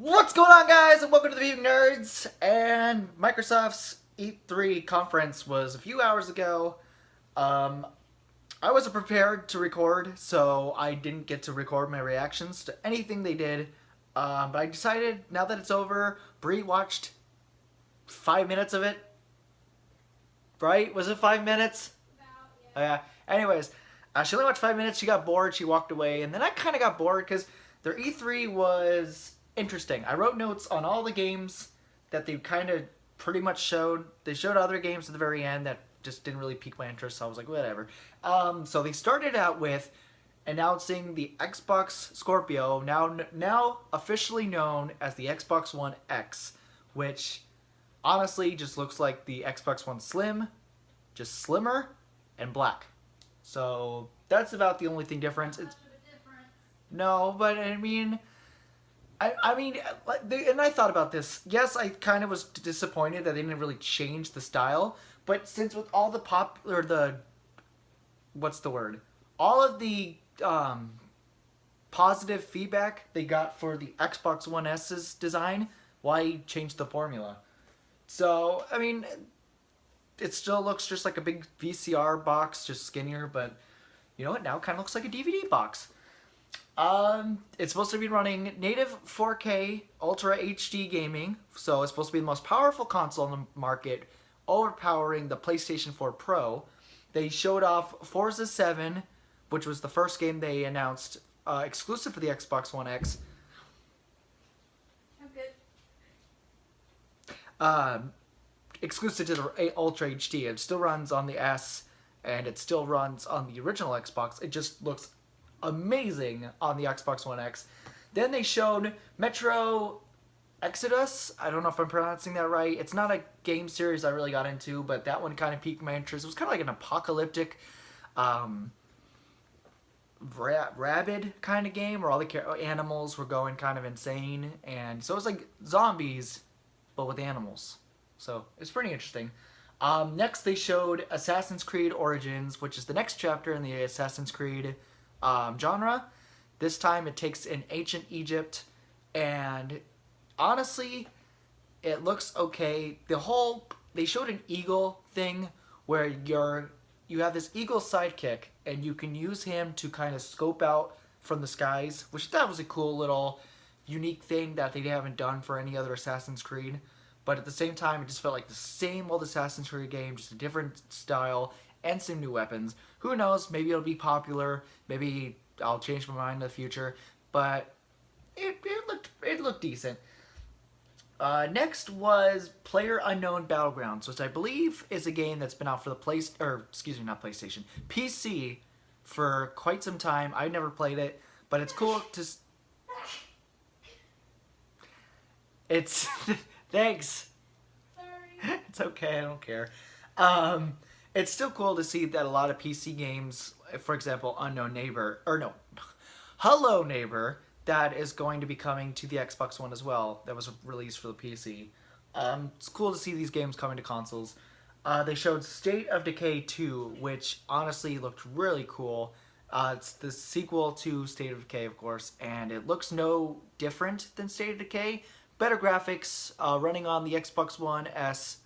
What's going on, guys, and welcome to the Beating Nerds. And Microsoft's E3 conference was a few hours ago. I wasn't prepared to record, so I didn't get to record my reactions to anything they did. But I decided, now that it's over, Bree watched 5 minutes of it. Right? Was it 5 minutes? About, yeah. Anyways, she only watched 5 minutes. She got bored. She walked away, and then I kind of got bored because their E3 was interesting. I wrote notes on all the games that they kind of pretty much showed. They showed other games at the very end that just didn't really pique my interest, so I was like, whatever. So they started out with announcing the Xbox Scorpio, now officially known as the Xbox One X, which honestly just looks like the Xbox One Slim, just slimmer and black. So that's about the only thing different. Not much of a difference. No, but I mean, and I thought about this. Yes, I kind of was disappointed that they didn't really change the style. But since with all the what's the word? All of the positive feedback they got for the Xbox One S's design, why change the formula? So, I mean, it still looks just like a big VCR box, just skinnier, but you know what? Now it kind of looks like a DVD box. It's supposed to be running native 4K Ultra HD gaming, so it's supposed to be the most powerful console in the market, overpowering the PlayStation 4 Pro. They showed off Forza 7, which was the first game they announced exclusive for the Xbox One X. I'm good. Exclusive to the Ultra HD. It still runs on the S, and it still runs on the original Xbox. It just looks amazing on the Xbox One X. Then they showed Metro Exodus. I don't know if I'm pronouncing that right. It's not a game series I really got into, but that one kind of piqued my interest. It was kind of like an apocalyptic, rabid kind of game where all the animals were going kind of insane, and so it was like zombies, but with animals. So it's pretty interesting. Next, they showed Assassin's Creed Origins, which is the next chapter in the Assassin's Creed genre. This time it takes in ancient Egypt, and honestly, it looks okay. They showed an eagle thing where you have this eagle sidekick, and you can use him to kind of scope out from the skies, which that was a cool little unique thing that they haven't done for any other Assassin's Creed. But at the same time, it just felt like the same old Assassin's Creed game, just a different style and some new weapons. Who knows? Maybe it'll be popular. Maybe I'll change my mind in the future. But it looked decent. Next was PlayerUnknown Battlegrounds, which I believe is a game that's been out for the PlayStation, PC for quite some time. I've never played it, but it's cool to. It's thanks. Sorry. It's okay. I don't care. It's still cool to see that a lot of PC games, for example, Hello Neighbor, that is going to be coming to the Xbox One as well. That was released for the PC. It's cool to see these games coming to consoles. They showed State of Decay 2, which honestly looked really cool. It's the sequel to State of Decay, of course, and it looks no different than State of Decay. Better graphics, running on the Xbox One X,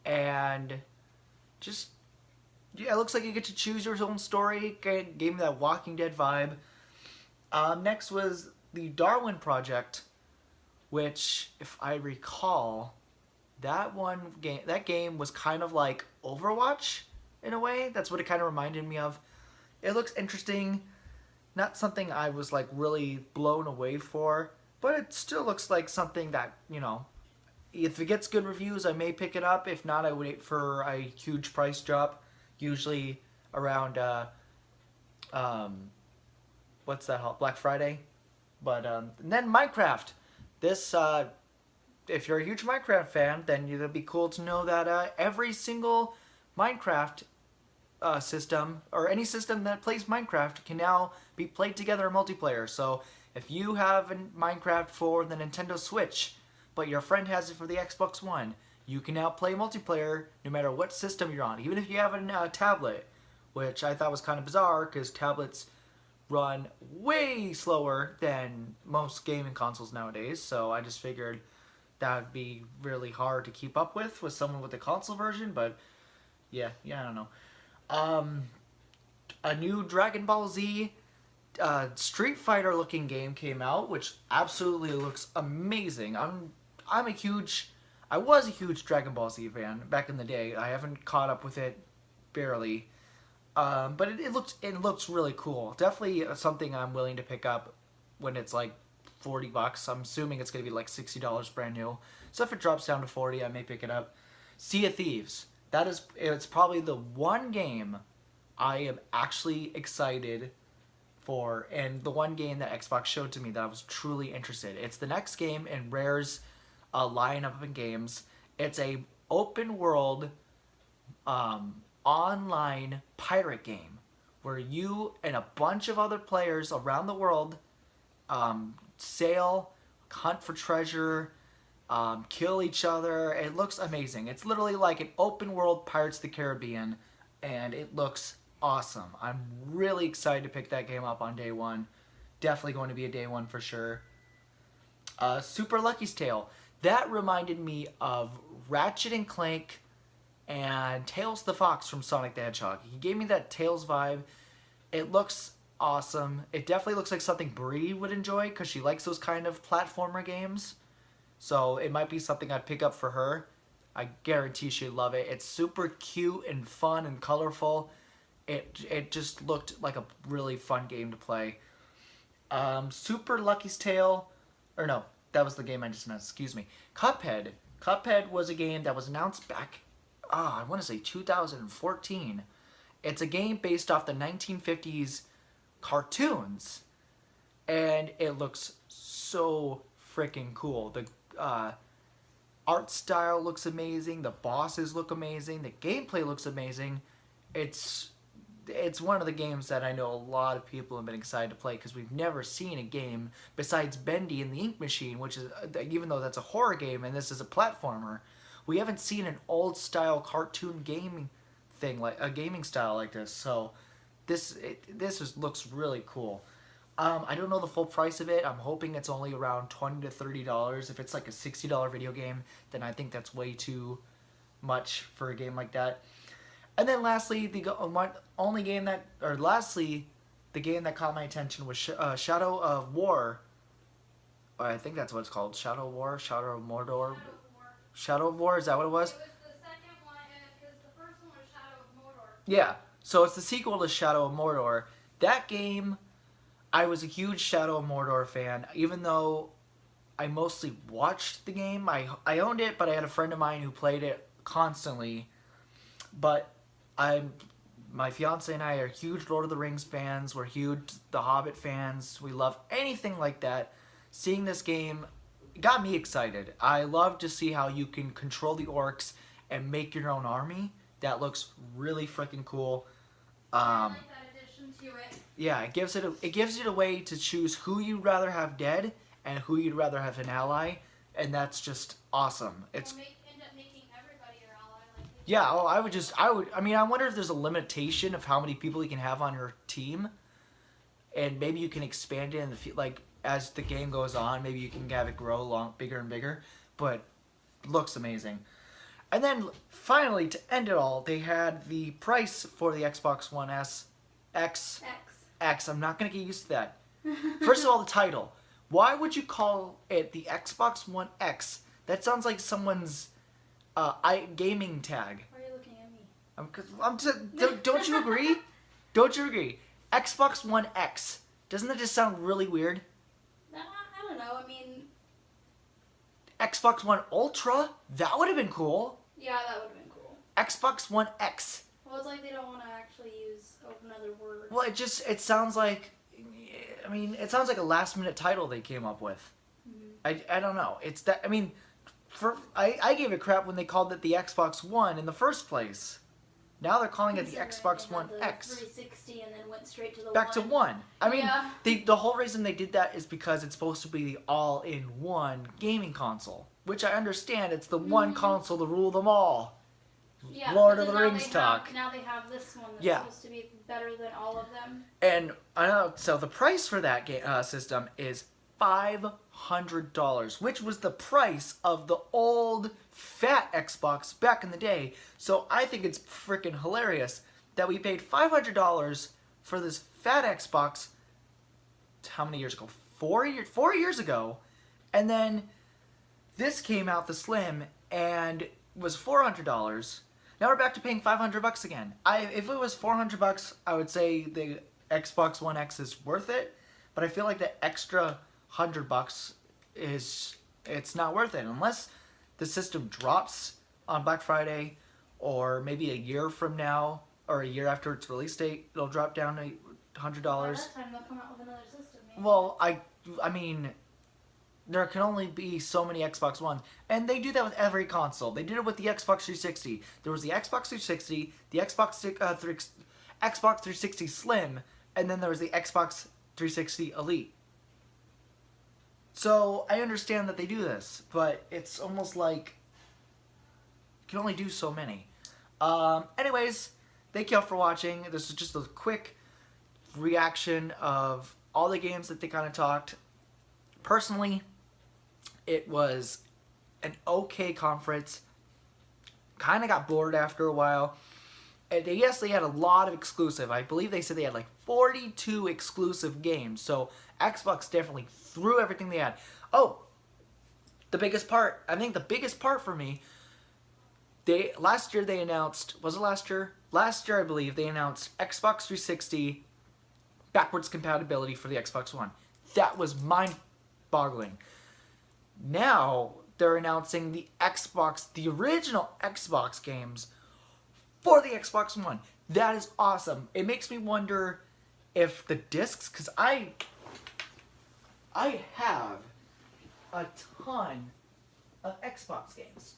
and just, yeah, it looks like you get to choose your own story. Gave me that Walking Dead vibe. Next was the Darwin Project, which, if I recall, that game was kind of like Overwatch in a way. That's what it kind of reminded me of. It looks interesting. Not something I was like really blown away for, but it still looks like something that, you know, if it gets good reviews, I may pick it up. If not, I would wait for a huge price drop, usually around what's that, Black Friday. But and then Minecraft. This if you're a huge Minecraft fan, then it'll be cool to know that every single Minecraft system, or any system that plays Minecraft, can now be played together in multiplayer. So if you have a Minecraft for the Nintendo Switch, but your friend has it for the Xbox One, you can now play multiplayer no matter what system you're on, even if you have a tablet, which I thought was kind of bizarre because tablets run way slower than most gaming consoles nowadays. So I just figured that would be really hard to keep up with someone with the console version. But yeah, I don't know. Um, a new Dragon Ball Z Street Fighter looking game came out, which absolutely looks amazing. I'm a huge, I was a huge Dragon Ball Z fan back in the day. I haven't caught up with it barely, but it looks really cool. Definitely something I'm willing to pick up when it's like $40. I'm assuming it's gonna be like $60 brand new. So if it drops down to 40, I may pick it up. Sea of Thieves. It's probably the one game I am actually excited for, and the one game that Xbox showed to me that I was truly interested. It's the next game in Rare's lineup of games. It's a open world online pirate game where you and a bunch of other players around the world sail, hunt for treasure, kill each other. It looks amazing. It's literally like an open world Pirates of the Caribbean, and it looks awesome. I'm really excited to pick that game up on day one. Definitely going to be a day one for sure. Super Lucky's Tale. That reminded me of Ratchet and Clank and Tails the Fox from Sonic the Hedgehog. He gave me that Tails vibe. It looks awesome. It definitely looks like something Bree would enjoy because she likes those kind of platformer games. So it might be something I'd pick up for her. I guarantee she'd love it. It's super cute and fun and colorful. It just looked like a really fun game to play. Super Lucky's Tale, or no, that was the game I just announced. Excuse me. Cuphead. Cuphead was a game that was announced back, I want to say 2014. It's a game based off the 1950s cartoons, and it looks so freaking cool. The art style looks amazing. The bosses look amazing. The gameplay looks amazing. It's one of the games that I know a lot of people have been excited to play because we've never seen a game besides Bendy and the Ink Machine, which is, even though that's a horror game and this is a platformer, we haven't seen an old style cartoon gaming thing, like a gaming style like this. So looks really cool. I don't know the full price of it. I'm hoping it's only around $20 to $30. If it's like a $60 video game, then I think that's way too much for a game like that. And then lastly, the game that caught my attention was Shadow of War. I think that's what it's called. Shadow of War, Shadow of Mordor. Shadow of War, is that what it was? It was the second one, because the first one was Shadow of Mordor. Yeah. So it's the sequel to Shadow of Mordor. That game, I was a huge Shadow of Mordor fan, even though I mostly watched the game. I owned it, but I had a friend of mine who played it constantly. But my fiance and I are huge Lord of the Rings fans. We're huge The Hobbit fans. We love anything like that. Seeing this game got me excited. I love to see how you can control the orcs and make your own army. That looks really freaking cool. I like that addition to it. Yeah, it gives it a way to choose who you'd rather have dead and who you'd rather have an ally, and that's just awesome. It's End up making everybody your ally. yeah. I wonder if there's a limitation of how many people you can have on your team, and maybe you can expand it in like as the game goes on. Maybe you can have it grow bigger and bigger. But looks amazing. And then finally, to end it all, they had the price for the Xbox One X. I'm not gonna get used to that. First of all, the title. Why would you call it the Xbox One X? That sounds like someone's gaming tag. Why are you looking at me? Don't you agree? Don't you agree? Xbox One X. Doesn't that just sound really weird? I don't know. I mean, Xbox One Ultra? That would have been cool. yeah, that would have been cool. Xbox One X. Well, it's like they don't want to actually use another word. Well, it sounds like, it sounds like a last minute title they came up with. Mm-hmm. I don't know. It's that, I gave it crap when they called it the Xbox One in the first place. Now they're calling it the Xbox One X. 360 and then went straight to the Back to one. Yeah. The whole reason they did that is because it's supposed to be the all-in-one gaming console. Which I understand. It's the one console to rule them all. Yeah, Lord but of the then now Rings they talk. now they have this one that's Yeah. supposed to be better than all of them. And I know, so the price for that system is $500, which was the price of the old fat Xbox back in the day. So I think it's freaking hilarious that we paid $500 for this fat Xbox. How many years ago? 4 years ago, and then this came out, the Slim, and was $400. Now we're back to paying $500 again. If it was $400, I would say the Xbox One X is worth it, but I feel like the extra $100 it's not worth it unless the system drops on Black Friday, or maybe a year from now or a year after its release date, it'll drop down to $100. By that time, they'll come out with another system. Maybe. Well, I mean, there can only be so many Xbox Ones, and they do that with every console. They did it with the Xbox 360. There was the Xbox 360, the Xbox 360 Slim, and then there was the Xbox 360 Elite. So I understand that they do this, but it's almost like you can only do so many. Anyways, thank you all for watching. This is just a quick reaction of all the games that they kind of talked. Personally, it was an okay conference. Kind of got bored after a while. And yes, they had a lot of exclusive. I believe they said they had like 42 exclusive games. So Xbox definitely threw everything they had. Oh, the biggest part. I think the biggest part for me, last year they announced, was it last year? Last year, I believe, they announced Xbox 360 backwards compatibility for the Xbox One. That was mind-boggling. Now they're announcing the original Xbox games for the Xbox One. That is awesome. It makes me wonder if the discs, because I have a ton of Xbox games.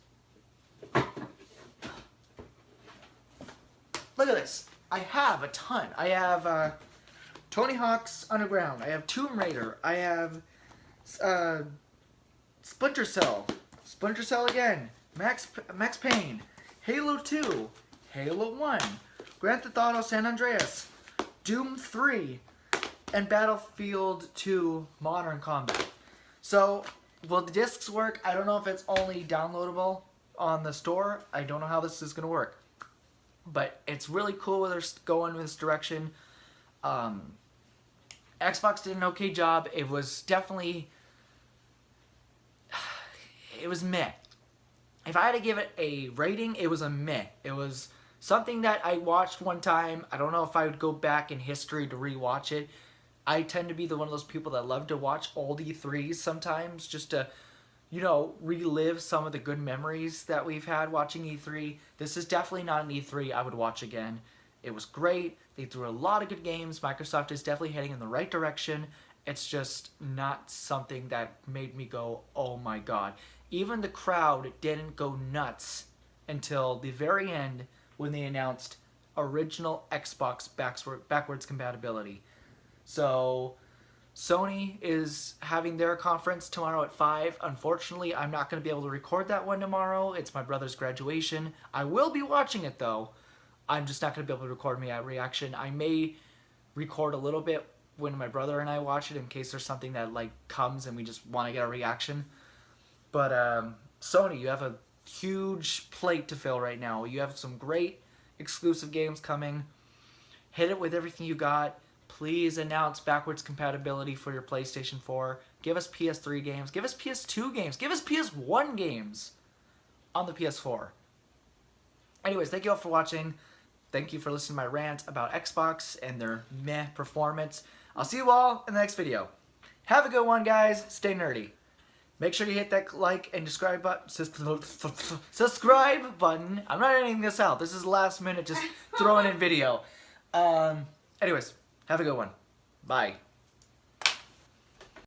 Look at this. I have a ton. I have Tony Hawk's Underground. I have Tomb Raider. I have Splinter Cell. Splinter Cell again. Max Payne. Halo 2. Halo 1. Grand Theft Auto San Andreas. Doom 3. And Battlefield 2 Modern Combat. So, will the discs work? I don't know if it's only downloadable on the store. I don't know how this is going to work. But it's really cool where they're going in this direction. Xbox did an okay job. It was definitely... It was meh. If I had to give it a rating, it was a meh. It was something that I watched one time. I don't know if I would go back in history to rewatch it. I tend to be one of those people that love to watch old E3s sometimes, just to, you know, relive some of the good memories that we've had watching E3. This is definitely not an E3 I would watch again. It was great. They threw a lot of good games. Microsoft is definitely heading in the right direction. It's just not something that made me go, oh my god. Even the crowd didn't go nuts until the very end when they announced original Xbox backwards compatibility. So Sony is having their conference tomorrow at 5. Unfortunately, I'm not going to be able to record that one tomorrow. It's my brother's graduation. I will be watching it though. I'm just not going to be able to record my reaction. I may record a little bit when my brother and I watch it in case there's something that like comes and we just want to get a reaction. But Sony, you have a huge plate to fill right now. You have some great exclusive games coming. Hit it with everything you got. Please announce backwards compatibility for your PlayStation 4. Give us PS3 games. Give us PS2 games. Give us PS1 games on the PS4. Anyways, thank you all for watching. Thank you for listening to my rant about Xbox and their meh performance. I'll see you all in the next video. Have a good one, guys. Stay nerdy. Make sure you hit that like and subscribe button. I'm not editing this out. This is last minute, just throwing in video. Anyways, have a good one. Bye.